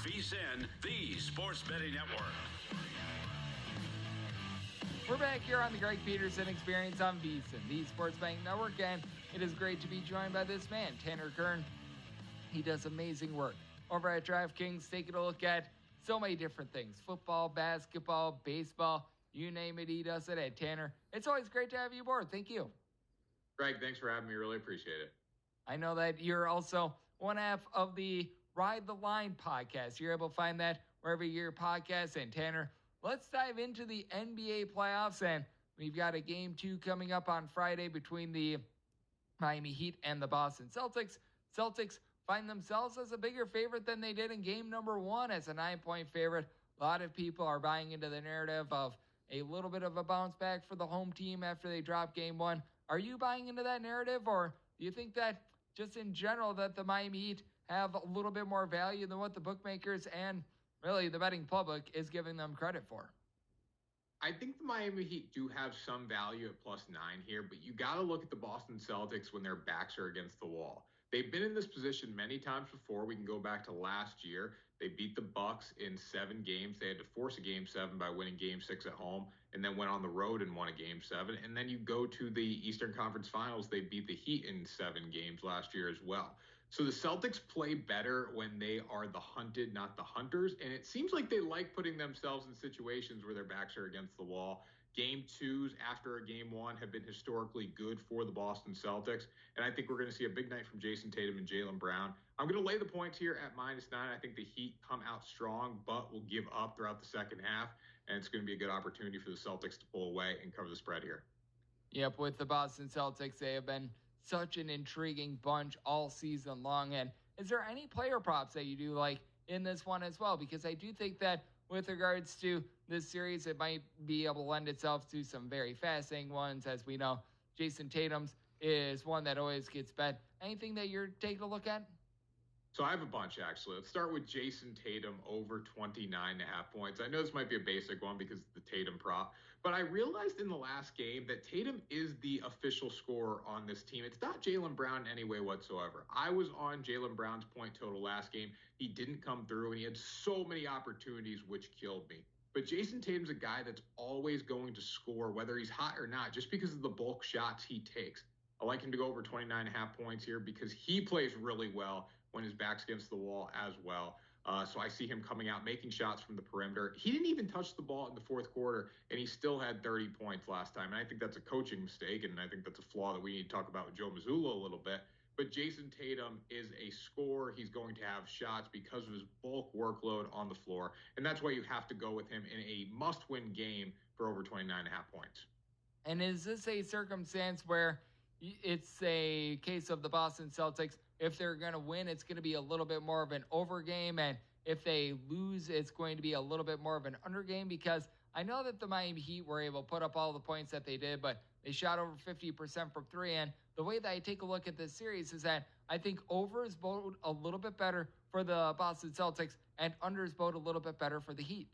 VSiN, the sports betting network. We're back here on the Greg Peterson Experience on VSiN, the sports betting network, and it is great to be joined by this man, Tanner Kern. He does amazing work over at DraftKings, taking a look at so many different things. Football, basketball, baseball, you name it, he does it. At Tanner, it's always great to have you aboard. Thank you. Greg, thanks for having me. Really appreciate it. I know that you're also one half of the Ride the Line podcast. You're able to find that wherever you hear your podcasts. And Tanner, let's dive into the NBA playoffs. And we've got a game 2 coming up on Friday between the Miami Heat and the Boston Celtics. Celtics find themselves as a bigger favorite than they did in game number 1 as a 9-point favorite. A lot of people are buying into the narrative of a little bit of a bounce back for the home team after they dropped game 1. Are you buying into that narrative, or do you think that just in general that the Miami Heat have a little bit more value than what the bookmakers and really the betting public is giving them credit for? I think the Miami Heat do have some value at +9 here, but you got to look at the Boston Celtics when their backs are against the wall. They've been in this position many times before. We can go back to last year. They beat the Bucks in 7 games. They had to force a game 7 by winning game 6 at home, and then went on the road and won a game 7. And then you go to the Eastern Conference Finals. They beat the Heat in 7 games last year as well. So the Celtics play better when they are the hunted, not the hunters. And it seems like they like putting themselves in situations where their backs are against the wall. Game 2s after a game 1 have been historically good for the Boston Celtics. And I think we're going to see a big night from Jason Tatum and Jaylen Brown. I'm going to lay the points here at -9. I think the Heat come out strong, but will give up throughout the second half. And it's going to be a good opportunity for the Celtics to pull away and cover the spread here. Yep, with the Boston Celtics, they have been such an intriguing bunch all season long. And is there any player props that you do like in this one as well? Because I do think that with regards to this series, it might be able to lend itself to some very fascinating ones. As we know, Jason Tatum's is one that always gets bet. Anything that you're taking a look at? So I have a bunch, actually. Let's start with Jason Tatum over 29.5 points. I know this might be a basic one because of the Tatum prop, but I realized in the last game that Tatum is the official scorer on this team. It's not Jaylen Brown in any way whatsoever. I was on Jaylen Brown's point total last game. He didn't come through, and he had so many opportunities, which killed me. But Jason Tatum's a guy that's always going to score, whether he's hot or not, just because of the bulk shots he takes. I like him to go over 29.5 points here because he plays really well when his back's against the wall as well. So I see him coming out, making shots from the perimeter. He didn't even touch the ball in the fourth quarter, and he still had 30 points last time. And I think that's a coaching mistake, and I think that's a flaw that we need to talk about with Joe Mazzulla a little bit. But Jason Tatum is a scorer. He's going to have shots because of his bulk workload on the floor. And that's why you have to go with him in a must-win game for over 29.5 points. And is this a circumstance where it's a case of the Boston Celtics, if they're going to win, it's going to be a little bit more of an over game, and if they lose, it's going to be a little bit more of an under game? Because I know that the Miami Heat were able to put up all the points that they did, but they shot over 50% from 3, and the way that I take a look at this series is that I think overs bode a little bit better for the Boston Celtics, and unders bode a little bit better for the Heat.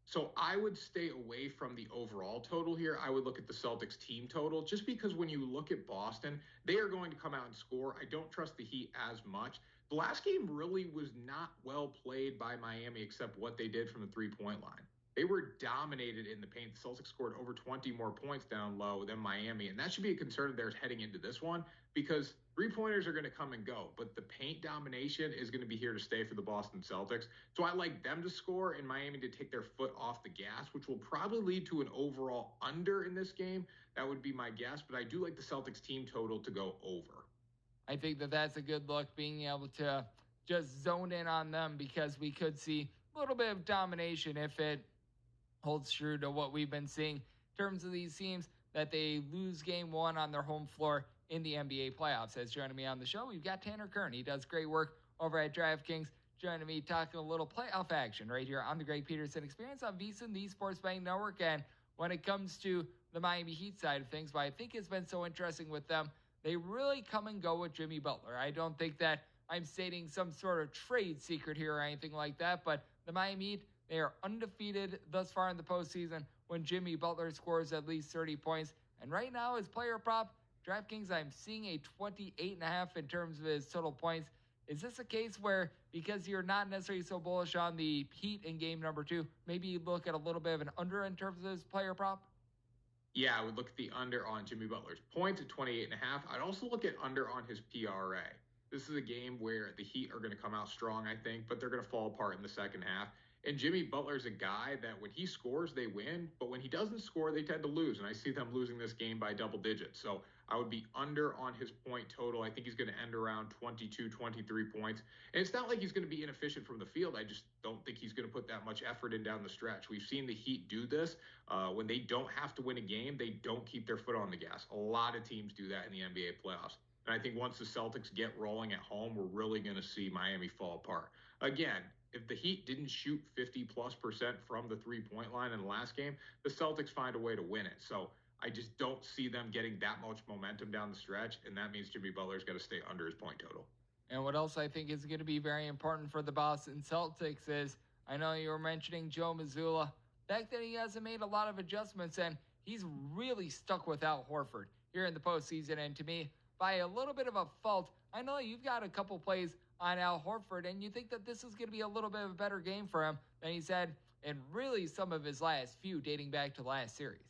So I would stay away from the overall total here. I would look at the Celtics team total, just because when you look at Boston, they are going to come out and score. I don't trust the Heat as much. The last game really was not well played by Miami, except what they did from the 3-point line. They were dominated in the paint. The Celtics scored over 20 more points down low than Miami, and that should be a concern of theirs heading into this one, because 3-pointers are going to come and go, but the paint domination is going to be here to stay for the Boston Celtics. So I like them to score and Miami to take their foot off the gas, which will probably lead to an overall under in this game. That would be my guess, but I do like the Celtics team total to go over. I think that that's a good look, being able to just zone in on them, because we could see a little bit of domination if it holds true to what we've been seeing in terms of these teams, that they lose game 1 on their home floor in the NBA playoffs. As joining me on the show, we've got Tanner Kern. He does great work over at DraftKings, joining me talking a little playoff action right here on the Greg Peterson Experience on VSiN, the sports betting network. And when it comes to the Miami Heat side of things, what I think has been so interesting with them, they really come and go with Jimmy Butler. I don't think that I'm stating some sort of trade secret here or anything like that, but the Miami Heat, they are undefeated thus far in the postseason when Jimmy Butler scores at least 30 points. And right now, his player prop, DraftKings, I'm seeing a 28.5 in terms of his total points. Is this a case where, because you're not necessarily so bullish on the Heat in game number 2, maybe you look at a little bit of an under in terms of his player prop? Yeah, I would look at the under on Jimmy Butler's points at 28.5. I'd also look at under on his PRA. This is a game where the Heat are going to come out strong, I think, but they're going to fall apart in the second half. And Jimmy Butler's a guy that when he scores, they win. But when he doesn't score, they tend to lose. And I see them losing this game by double digits. So I would be under on his point total. I think he's going to end around 22, 23 points. And it's not like he's going to be inefficient from the field. I just don't think he's going to put that much effort in down the stretch. We've seen the Heat do this. When they don't have to win a game, they don't keep their foot on the gas. A lot of teams do that in the NBA playoffs. And I think once the Celtics get rolling at home, we're really going to see Miami fall apart. Again, if the Heat didn't shoot 50+% from the three-point line in the last game, the Celtics find a way to win it. So I just don't see them getting that much momentum down the stretch, and that means Jimmy Butler's got to stay under his point total. And what else I think is going to be very important for the Boston Celtics is, I know you were mentioning Joe Mazzulla, the fact that he hasn't made a lot of adjustments, and he's really stuck with Al Horford here in the postseason. And to me, by a little bit of a fault, I know you've got a couple plays on Al Horford, and you think that this is going to be a little bit of a better game for him than he's had in really some of his last few, dating back to last series.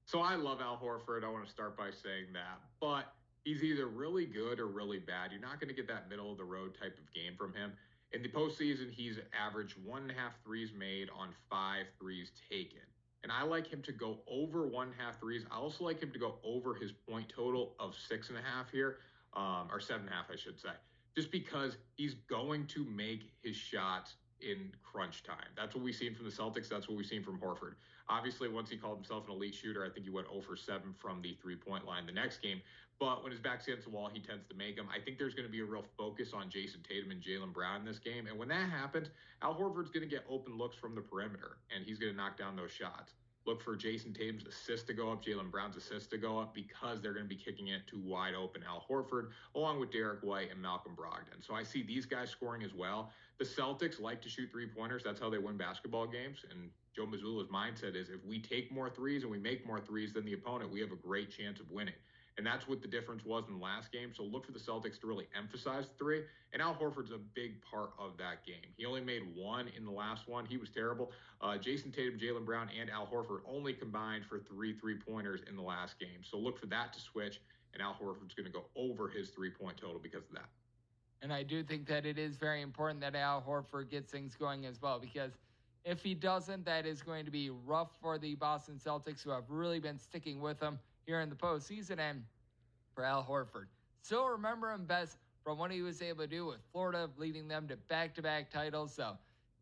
So I love Al Horford. I want to start by saying that. But he's either really good or really bad. You're not going to get that middle-of-the-road type of game from him. In the postseason, he's averaged 1.5 threes made on 5 threes taken. And I like him to go over 1.5 threes. I also like him to go over his point total of 6.5 here, or 7.5, I should say. Just because he's going to make his shots in crunch time. That's what we've seen from the Celtics. That's what we've seen from Horford. Obviously, once he called himself an elite shooter, I think he went 0 for 7 from the three-point line the next game. But when his back's against the wall, he tends to make them. I think there's going to be a real focus on Jason Tatum and Jaylen Brown in this game. And when that happens, Al Horford's going to get open looks from the perimeter, and he's going to knock down those shots. Look for Jason Tatum's assist to go up, Jaylen Brown's assist to go up, because they're going to be kicking it to wide open Al Horford, along with Derek White and Malcolm Brogdon. So I see these guys scoring as well. The Celtics like to shoot three-pointers. That's how they win basketball games. And Joe Mazzulla's mindset is, if we take more threes and we make more threes than the opponent, we have a great chance of winning. And that's what the difference was in the last game. So look for the Celtics to really emphasize the three. And Al Horford's a big part of that game. He only made one in the last one. He was terrible. Jason Tatum, Jaylen Brown, and Al Horford only combined for 3 3-pointers in the last game. So look for that to switch. And Al Horford's going to go over his 3-point total because of that. And I do think that it is very important that Al Horford gets things going as well, because if he doesn't, that is going to be rough for the Boston Celtics, who have really been sticking with him here in the postseason. And for Al Horford, still remember him best from what he was able to do with Florida, leading them to back-to-back titles. So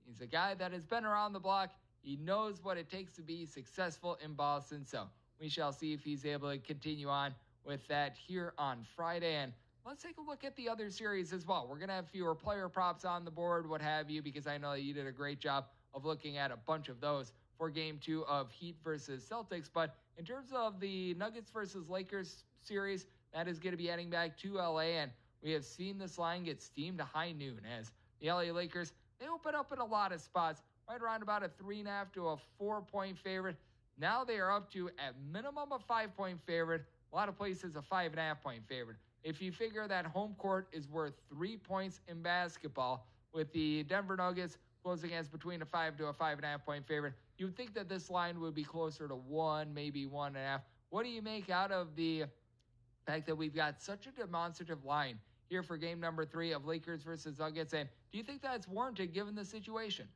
he's a guy that has been around the block. He knows what it takes to be successful in Boston. So we shall see if he's able to continue on with that here on Friday. And let's take a look at the other series as well. We're going to have fewer player props on the board, what have you, because I know that you did a great job of looking at a bunch of those for Game 2 of Heat versus Celtics. But in terms of the Nuggets versus Lakers series, that is going to be heading back to LA, and we have seen this line get steamed to high noon as the LA Lakers, they open up in a lot of spots, right around about a 3.5 to a 4-point favorite. Now they are up to, at minimum, a 5-point favorite. A lot of places, a 5.5-point favorite. If you figure that home court is worth 3 points in basketball, with the Denver Nuggets closing as between a 5 to a 5.5-point favorite, you would think that this line would be closer to 1, maybe 1.5. What do you make out of the fact that we've got such a demonstrative line here for game number 3 of Lakers versus Nuggets? And do you think that's warranted given the situation?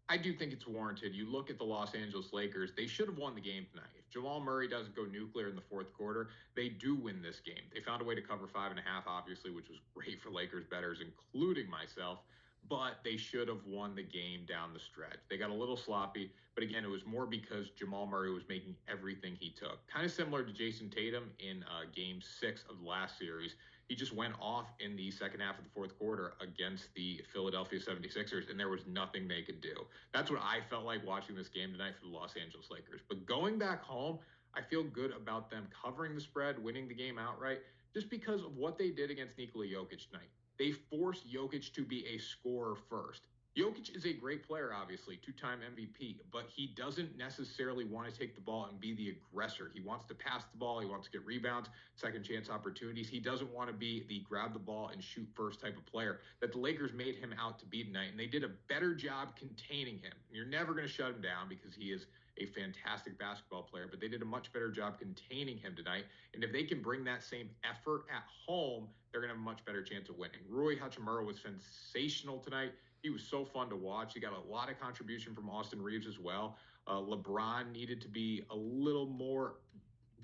I do think it's warranted. You look at the Los Angeles Lakers, they should have won the game tonight. If Jamal Murray doesn't go nuclear in the fourth quarter, they do win this game. They found a way to cover 5.5, obviously, which was great for Lakers bettors, including myself. But they should have won the game down the stretch. They got a little sloppy, but again, it was more because Jamal Murray was making everything he took. Kind of similar to Jason Tatum in Game 6 of the last series. He just went off in the second half of the fourth quarter against the Philadelphia 76ers, and there was nothing they could do. That's what I felt like watching this game tonight for the Los Angeles Lakers. But going back home, I feel good about them covering the spread, winning the game outright, just because of what they did against Nikola Jokic tonight. They forced Jokic to be a scorer first. Jokic is a great player, obviously, two-time MVP, but he doesn't necessarily want to take the ball and be the aggressor. He wants to pass the ball. He wants to get rebounds, second chance opportunities. He doesn't want to be the grab the ball and shoot first type of player that the Lakers made him out to be tonight, and they did a better job containing him. You're never going to shut him down because he is a fantastic basketball player, but they did a much better job containing him tonight. And if they can bring that same effort at home, they're going to have a much better chance of winning. Rui Hachimura was sensational tonight. He was so fun to watch. He got a lot of contribution from Austin Reeves as well. LeBron needed to be a little more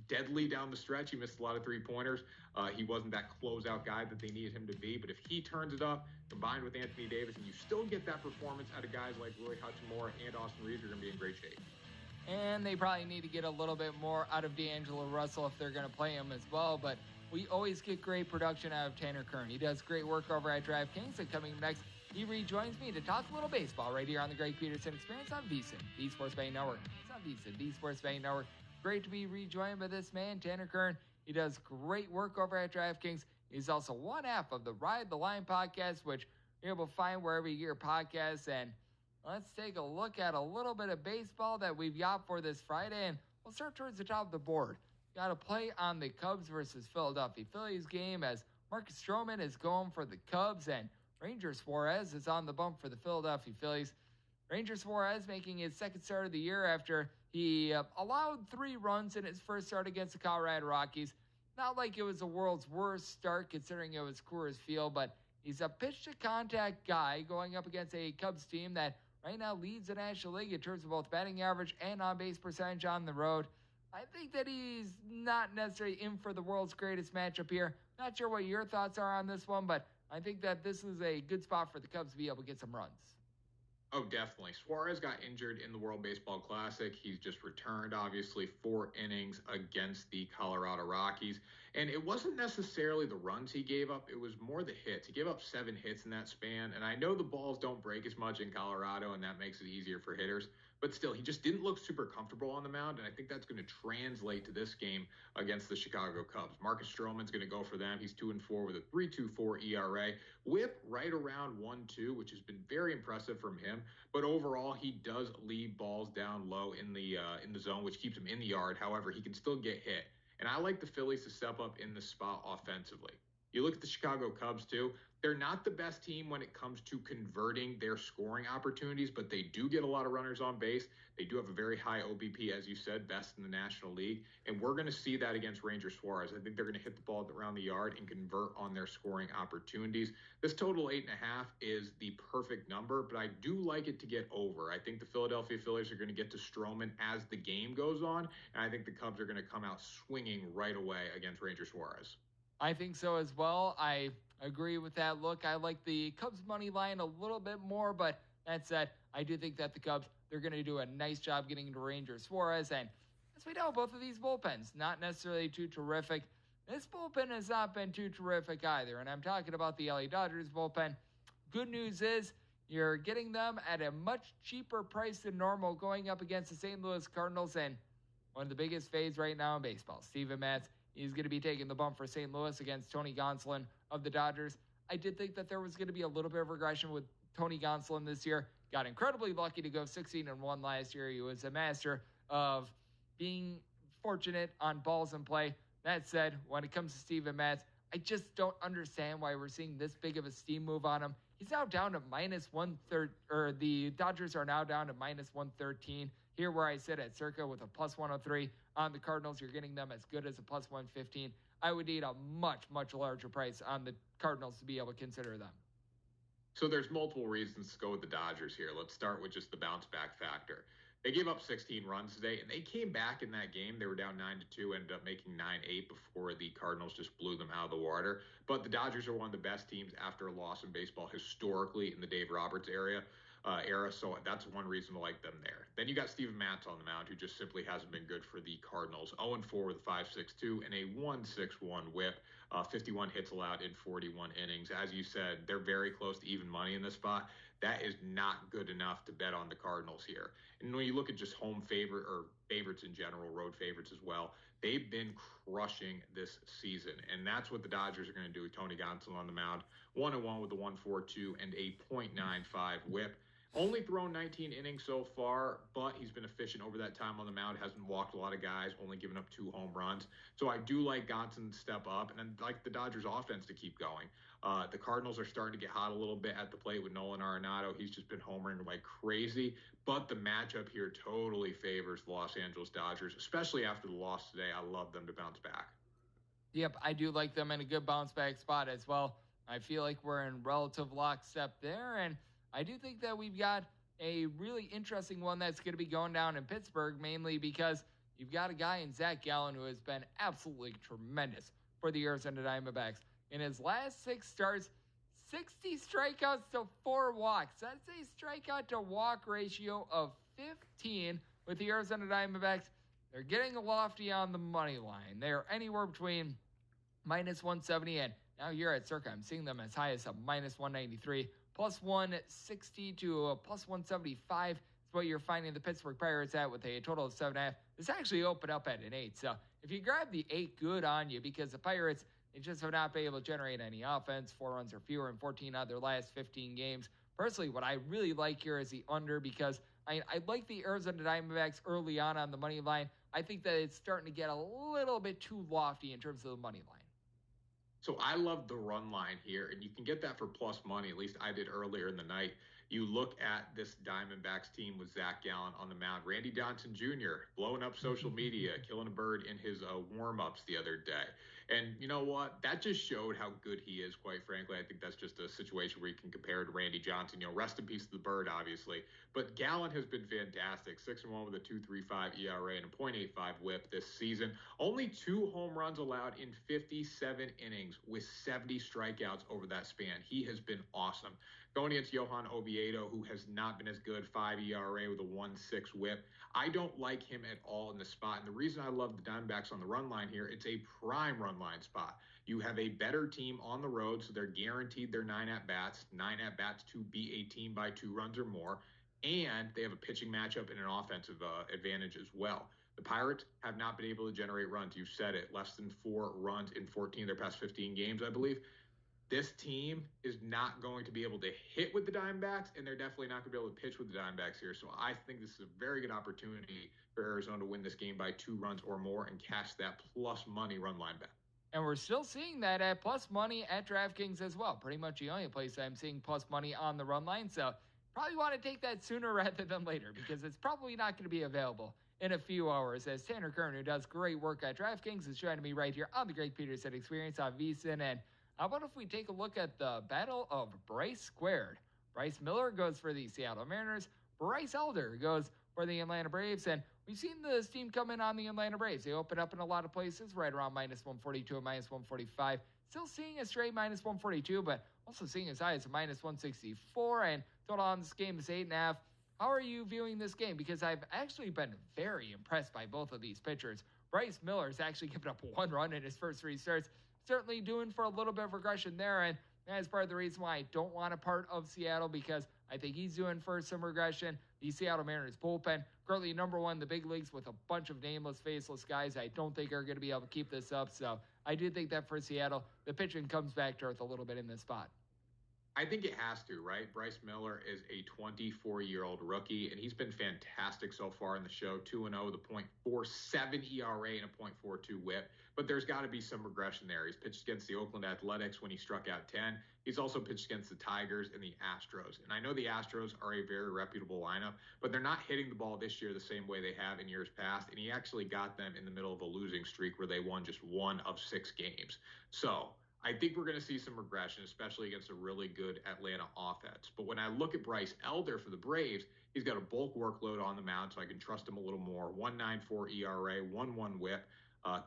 deadly down the stretch. He missed a lot of three-pointers. He wasn't that closeout guy that they needed him to be. But if he turns it up, combined with Anthony Davis, and you still get that performance out of guys like Rui Hachimura and Austin Reeves, you're going to be in great shape. And they probably need to get a little bit more out of D'Angelo Russell if they're going to play him as well. But we always get great production out of Tanner Kern. He does great work over at DraftKings. And coming next, he rejoins me to talk a little baseball right here on the Greg Peterson Experience on VSiN, the Sports Betting Network. It's on VSiN, the Sports Betting Network. Great to be rejoined by this man, Tanner Kern. He does great work over at DraftKings. He's also one half of the Ride the Line podcast, which you're able to find wherever you get your podcasts. And let's take a look at a little bit of baseball that we've got for this Friday. And we'll start towards the top of the board. Got to play on the Cubs versus Philadelphia Phillies game as Marcus Stroman is going for the Cubs and Ranger Suarez is on the bump for the Philadelphia Phillies. Ranger Suarez making his second start of the year after he allowed 3 runs in his first start against the Colorado Rockies. Not like it was the world's worst start considering it was Coors Field, but he's a pitch-to-contact guy going up against a Cubs team that right now leads the National League in terms of both batting average and on-base percentage on the road. I think that he's not necessarily in for the world's greatest matchup here. Not sure what your thoughts are on this one, but I think that this is a good spot for the Cubs to be able to get some runs. Oh, definitely. Suarez got injured in the World Baseball Classic. He's just returned, obviously, 4 innings against the Colorado Rockies. And it wasn't necessarily the runs he gave up. It was more the hits. He gave up 7 hits in that span. And I know the balls don't break as much in Colorado, and that makes it easier for hitters. But still, he just didn't look super comfortable on the mound, and I think that's going to translate to this game against the Chicago Cubs. Marcus Stroman's going to go for them. He's 2-4 with a 3.24 ERA. Whip right around 1.2, which has been very impressive from him. But overall, he does leave balls down low in the zone, which keeps him in the yard. However, he can still get hit. And I like the Phillies to step up in the spot offensively. You look at the Chicago Cubs, too. They're not the best team when it comes to converting their scoring opportunities, but they do get a lot of runners on base. They do have a very high OBP, as you said, best in the National League. And we're going to see that against Ranger Suarez. I think they're going to hit the ball around the yard and convert on their scoring opportunities. This total 8.5 is the perfect number, but I do like it to get over. I think the Philadelphia Phillies are going to get to Stroman as the game goes on, and I think the Cubs are going to come out swinging right away against Ranger Suarez. I think so as well. I agree with that look. I like the Cubs money line a little bit more, but that said, I do think that the Cubs, they're going to do a nice job getting to Ranger Suarez. And as we know, both of these bullpens, not necessarily too terrific. This bullpen has not been too terrific either. And I'm talking about the LA Dodgers bullpen. Good news is you're getting them at a much cheaper price than normal going up against the St. Louis Cardinals. And one of the biggest fades right now in baseball, Steven Matz. He's going to be taking the bump for St. Louis against Tony Gonsolin of the Dodgers. I did think that there was going to be a little bit of regression with Tony Gonsolin this year. Got incredibly lucky to go 16-1 last year. He was a master of being fortunate on balls in play. That said, when it comes to Steven Matz, I just don't understand why we're seeing this big of a steam move on him. He's now down to -130, or the Dodgers are now down to -113. Here where I sit at circa with a +103 on the Cardinals, you're getting them as good as a +115. I would need a much, much larger price on the Cardinals to be able to consider them. So there's multiple reasons to go with the Dodgers here. Let's start with just the bounce back factor. They gave up 16 runs today, and they came back in that game. They were down 9-2, ended up making 9-8 before the Cardinals just blew them out of the water. But the Dodgers are one of the best teams after a loss in baseball historically in the Dave Roberts era. So that's one reason to like them there. Then you got Steven Matz on the mound, who just simply hasn't been good for the Cardinals. 0-4 with a 5.62 and a 1.61 whip. 51 hits allowed in 41 innings. As you said, they're very close to even money in this spot. That is not good enough to bet on the Cardinals here. And when you look at just home favorite or favorites in general, road favorites as well, they've been crushing this season. And that's what the Dodgers are going to do with Tony Gonsolin on the mound. 1-1 with a 1.42 and a .95 whip. Only thrown 19 innings so far, but he's been efficient over that time on the mound. Hasn't walked a lot of guys, only given up 2 home runs. So I do like Gonsolin to step up, and I'd like the Dodgers offense to keep going. The Cardinals are starting to get hot a little bit at the plate with Nolan Arenado. He's just been homering like crazy. But the matchup here totally favors the Los Angeles Dodgers, especially after the loss today. I love them to bounce back. Yep, I do like them in a good bounce back spot as well. I feel like we're in relative lockstep there, and I do think that we've got a really interesting one that's going to be going down in Pittsburgh, mainly because you've got a guy in Zach Gallen who has been absolutely tremendous for the Arizona Diamondbacks. In his last 6 starts, 60 strikeouts to 4 walks. That's a strikeout to walk ratio of 15 with the Arizona Diamondbacks. They're getting lofty on the money line. They're anywhere between -170 and now here at Circa, I'm seeing them as high as a -193. +160 to a +175 is what you're finding the Pittsburgh Pirates at with a total of 7.5. This actually opened up at an 8. So if you grab the 8, good on you, because the Pirates, they just have not been able to generate any offense. 4 runs or fewer in 14 out of their last 15 games. Personally, what I really like here is the under, because I like the Arizona Diamondbacks early on the money line. I think that it's starting to get a little bit too lofty in terms of the money line. So I love the run line here, and you can get that for plus money. At least I did earlier in the night. You look at this Diamondbacks team with Zach Gallen on the mound. Randy Johnson Jr. blowing up social media, killing a bird in his warm-ups the other day. And you know what? That just showed how good he is, quite frankly. I think that's just a situation where you can compare to Randy Johnson. You know, rest in peace to the bird, obviously. But Gallen has been fantastic. 6-1 with a 2.35 ERA and a .85 whip this season. Only 2 home runs allowed in 57 innings with 70 strikeouts over that span. He has been awesome. Going against Johan Oviedo, who has not been as good, 5 ERA with a 1.6 whip. I don't like him at all in the spot. And the reason I love the Diamondbacks on the run line here, it's a prime run line spot. You have a better team on the road, so they're guaranteed their 9 at-bats to beat a team by 2 runs or more. And they have a pitching matchup and an offensive advantage as well. The Pirates have not been able to generate runs. You've said it, less than 4 runs in 14 of their past 15 games, I believe. This team is not going to be able to hit with the Diamondbacks, and they're definitely not going to be able to pitch with the Diamondbacks here. So I think this is a very good opportunity for Arizona to win this game by 2 runs or more and cash that plus money run line bet. And we're still seeing that at plus money at DraftKings as well. Pretty much the only place I'm seeing plus money on the run line. So probably want to take that sooner rather than later, because it's probably not going to be available in a few hours, as Tanner Kern, who does great work at DraftKings, is joining me right here on the Greg Peterson Experience on VSiN. And how about if we take a look at the battle of Bryce Squared? Bryce Miller goes for the Seattle Mariners. Bryce Elder goes for the Atlanta Braves. And we've seen this team come in on the Atlanta Braves. They open up in a lot of places, right around -142 and -145. Still seeing a straight -142, but also seeing as high as a -164. And total on this game is 8.5. How are you viewing this game? Because I've actually been very impressed by both of these pitchers. Bryce Miller's actually given up 1 run in his first 3 starts. Certainly doing for a little bit of regression there, and that is part of the reason why I don't want a part of Seattle, because I think he's doing for some regression. The Seattle Mariners bullpen, currently number 1 in the big leagues with a bunch of nameless, faceless guys. I don't think are going to be able to keep this up, so I do think that for Seattle, the pitching comes back to earth a little bit in this spot. I think it has to, right? Bryce Miller is a 24-year-old rookie, and he's been fantastic so far in the show. 2-0 with a .47 ERA and a .42 whip. But there's got to be some regression there. He's pitched against the Oakland Athletics when he struck out 10. He's also pitched against the Tigers and the Astros. And I know the Astros are a very reputable lineup, but they're not hitting the ball this year the same way they have in years past. And he actually got them in the middle of a losing streak where they won just 1 of 6 games. So I think we're going to see some regression, especially against a really good Atlanta offense. But when I look at Bryce Elder for the Braves, he's got a bulk workload on the mound, so I can trust him a little more. 1.94 ERA, 1.1 whip,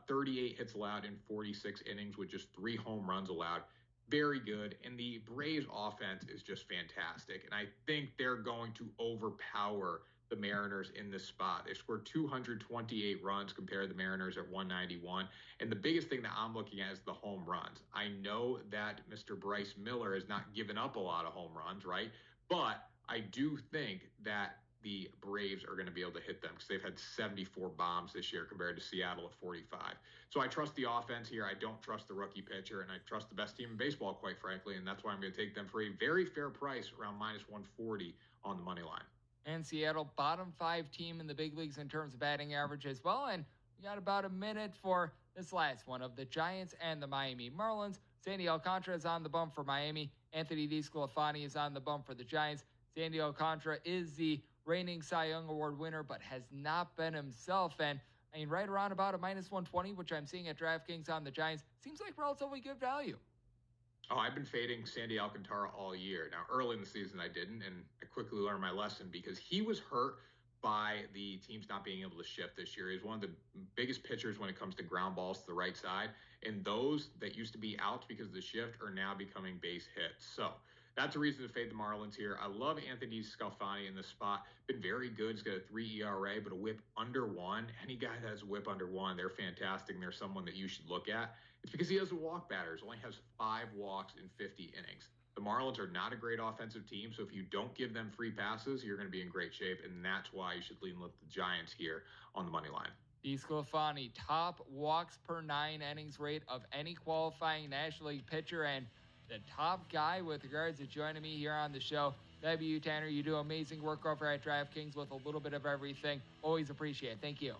38 hits allowed in 46 innings with just 3 home runs allowed. Very good. And the Braves offense is just fantastic. And I think they're going to overpower the Mariners in this spot. They scored 228 runs compared to the Mariners at 191. And the biggest thing that I'm looking at is the home runs. I know that Mr. Bryce Miller has not given up a lot of home runs, right? But I do think that the Braves are going to be able to hit them because they've had 74 bombs this year compared to Seattle at 45. So I trust the offense here. I don't trust the rookie pitcher, and I trust the best team in baseball, quite frankly, and that's why I'm going to take them for a very fair price, around minus 140 on the money line. And Seattle, bottom 5 team in the big leagues in terms of batting average as well. And we got about a minute for this last one of the Giants and the Miami Marlins. Sandy Alcantara is on the bump for Miami. Anthony DeSclafani is on the bump for the Giants. Sandy Alcantara is the reigning Cy Young Award winner, but has not been himself. And I mean, right around about a minus 120, which I'm seeing at DraftKings on the Giants, seems like relatively good value. Oh, I've been fading Sandy Alcantara all year. Now, early in the season, I didn't, and I quickly learned my lesson because he was hurt by the teams not being able to shift this year. He's one of the biggest pitchers when it comes to ground balls to the right side, and those that used to be outs because of the shift are now becoming base hits. So that's a reason to fade the Marlins here. I love Anthony Scalfani in this spot. Been very good. He's got a 3 ERA, but a whip under 1. Any guy that has a whip under 1, they're fantastic, and they're someone that you should look at. It's because he doesn't walk batters. Only has 5 walks in 50 innings. The Marlins are not a great offensive team, so if you don't give them free passes, you're going to be in great shape, and that's why you should lean with the Giants here on the money line. DeSclafani, top walks per 9 innings rate of any qualifying National League pitcher, and the top guy with regards to joining me here on the show. That'd be you, Tanner. You do amazing work over at DraftKings with a little bit of everything. Always appreciate it. Thank you.